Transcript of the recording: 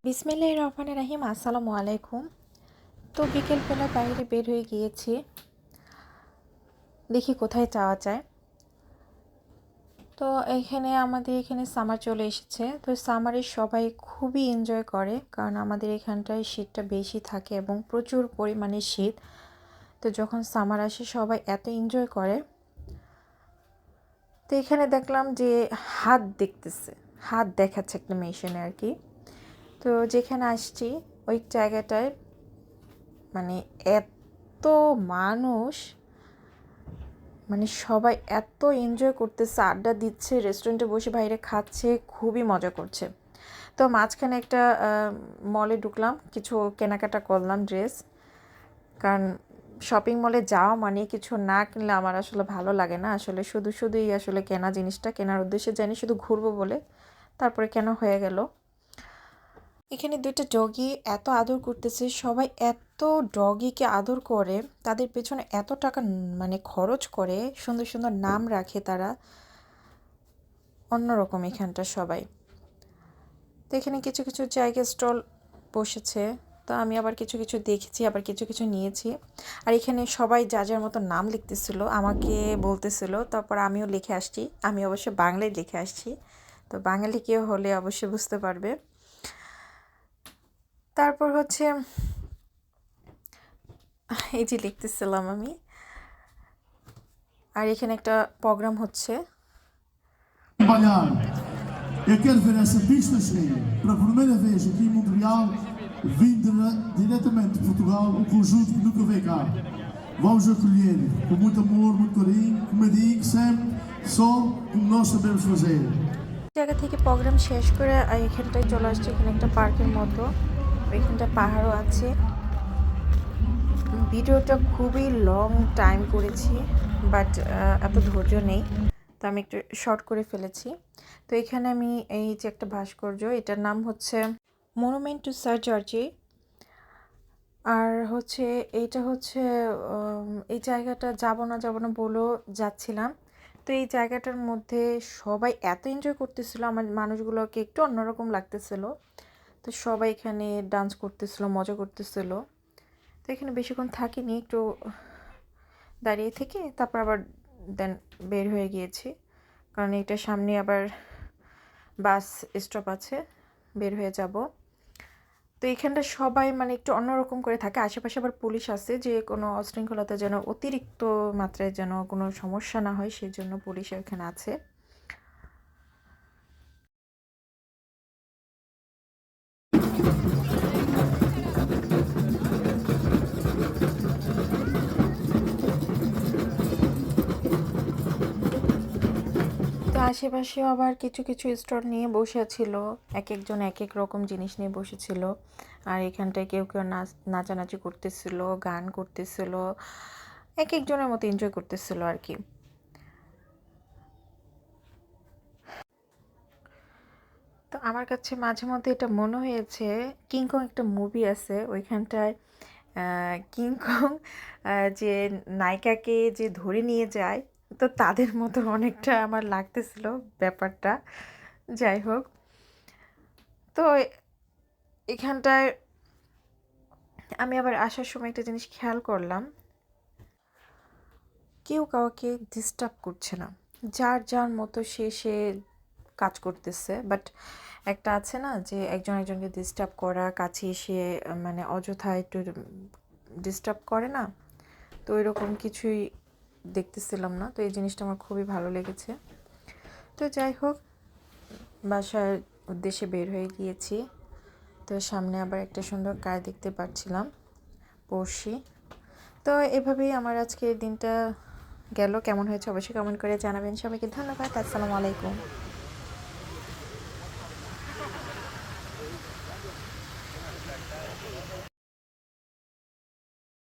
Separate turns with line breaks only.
বিসমিল্লাহির রহমানির রহিম। আসসালামু আলাইকুম। তো বিকেলবেলা বাইরে বের হয়ে গিয়েছি, দেখি কোথায় যাওয়া যায়। তো আমাদের এখানে সামার চলে এসেছে। তো সামারে সবাই খুবই এনজয় করে, কারণ আমাদের এখানটায় শীতটা বেশি থাকে এবং প্রচুর পরিমাণে শীত। তো যখন সামার আসে সবাই এত এনজয় করে। তো এখানে দেখলাম যে হাত দেখতেছে, হাত দেখাচ্ছে একটা মেশিনে আর কি। তো যেখানে আসছি ওই জায়গাটায় মানে এত মানুষ, মানে সবাই এত এনজয় করতেছে, আড্ডা দিচ্ছে, রেস্টুরেন্টে বসে বাইরে খাচ্ছে, খুবই মজা করছে। তো মাঝখানে একটা মলে ঢুকলাম, কিছু কেনাকাটা করলাম, ড্রেস। কারণ শপিং মলে যাওয়া মানে কিছু না কিনলে আমার আসলে ভালো লাগে না। আসলে শুধুই আসলে কেনা, জিনিসটা কেনার উদ্দেশ্যে জানি, শুধু ঘুরবো বলে, তারপরে কেন হয়ে গেল। এখানে দুইটা ডগি এত আদর করতেছে, সবাই এত ডগিকে আদর করে, তাদের পেছনে এত টাকা মানে খরচ করে, সুন্দর সুন্দর নাম রাখে তারা, অন্যরকম এখানটা সবাই। তো এখানে কিছু কিছু জায়গায় স্টল বসেছে, তো আমি আবার কিছু কিছু দেখেছি, আবার কিছু কিছু নিয়েছি। আর এখানে সবাই যা যার মতো নাম লিখতেছিল, আমাকে বলতেছিল, তারপর আমিও লিখে আসছি। আমি অবশ্য বাংলায় লিখে আসছি, তো বাঙালি কেউ হলে অবশ্যই বুঝতে পারবে। তারপর হচ্ছে এই যে লিখতেছিলাম আমি। আর এখানে একটা প্রোগ্রাম হচ্ছে।
Trabalhar. Eu quero ver essa pista cheia. Pela primeira vez aqui em Montreal, vim diretamente de Portugal, um conjunto que nunca veio cá. Vamos acolher com muito amor, muito carinho, como eu digo sempre, só como nós sabemos fazer.
জায়গা থেকে programme শেষ করে এখানটায় চলে আসছে। এখানে একটা পার্কের মতো, এখানটা পাহাড়ও আছে। ভিডিওটা খুবই লং টাইম করেছি, বাট এত ধৈর্য নেই, তো আমি একটু শর্ট করে ফেলেছি। তো এখানে আমি এই যে একটা ভাস্কর্য, এটার নাম হচ্ছে মনুমেন্ট টু স্যার জর্জি। আর হচ্ছে এইটা হচ্ছে এই জায়গাটা যাব না বলেও যাচ্ছিলাম। তো এই জায়গাটার মধ্যে সবাই এত এনজয় করতেছিল, আমার মানুষগুলোকে একটু অন্যরকম লাগতেছিল। তো সবাই এখানে ডান্স করতেছিল, মজা করতেছিল। তো এখানে বেশিক্ষণ থাকিনি, একটু দাঁড়িয়ে থেকে তারপর আবার দেন বের হয়ে গিয়েছি, কারণ এটার সামনে আবার বাস স্টপ আছে, বের হয়ে যাব। তো এখানটা সবাই মানে একটু অন্যরকম করে থাকে। আশেপাশে আবার পুলিশ আছে, যে কোনো অশৃঙ্খলতা যেন অতিরিক্ত মাত্রায় যেন কোনো সমস্যা না হয়, সেই জন্য পুলিশ এখানে আছে। তো আশেপাশেও আবার কিছু কিছু স্টল নিয়ে বসেছিল, এক একজন এক এক রকম জিনিস নিয়ে বসেছিল। আর এখানটায় কেউ কেউ নাচানাচি করতেছিল, গান করতেছিল, এক একজনের মতো এনজয় করতেছিল আর কি। তো আমার কাছে মাঝে মধ্যে এটা মনে হয়েছে, কিংকং একটা মুভি আছে, ওইখানটায় কিংকং যে নায়িকাকে যে ধরে নিয়ে যায়, তো তাদের মতো অনেকটা আমার লাগতেছিল ব্যাপারটা। যাই হোক, তো এখানটায় আমি আবার আসার সময় একটা জিনিস খেয়াল করলাম, কেউ কাউকে ডিস্টার্ব করছে না, যার যার মতো সে কাজ করতেছে। বাট একটা আছে না, যে একজন একজনকে ডিস্টার্ব করা, কাছে এসে মানে অযথা একটু ডিস্টার্ব করে না, তো এরকম কিছুই দেখতেছিলাম না। তো এই জিনিসটা আমার খুবই ভালো লেগেছে। তো যাই হোক, বাসার উদ্দেশ্যে বের হয়ে গিয়েছি। তো সামনে আবার একটা সুন্দর কার দেখতে পাচ্ছিলাম, পড়শি। তো এভাবেই আমার আজকের দিনটা গেল। কেমন হয়েছে অবশ্যই কমেন্ট করে জানাবেন। সবাইকে ধন্যবাদ। আসসালামু আলাইকুম।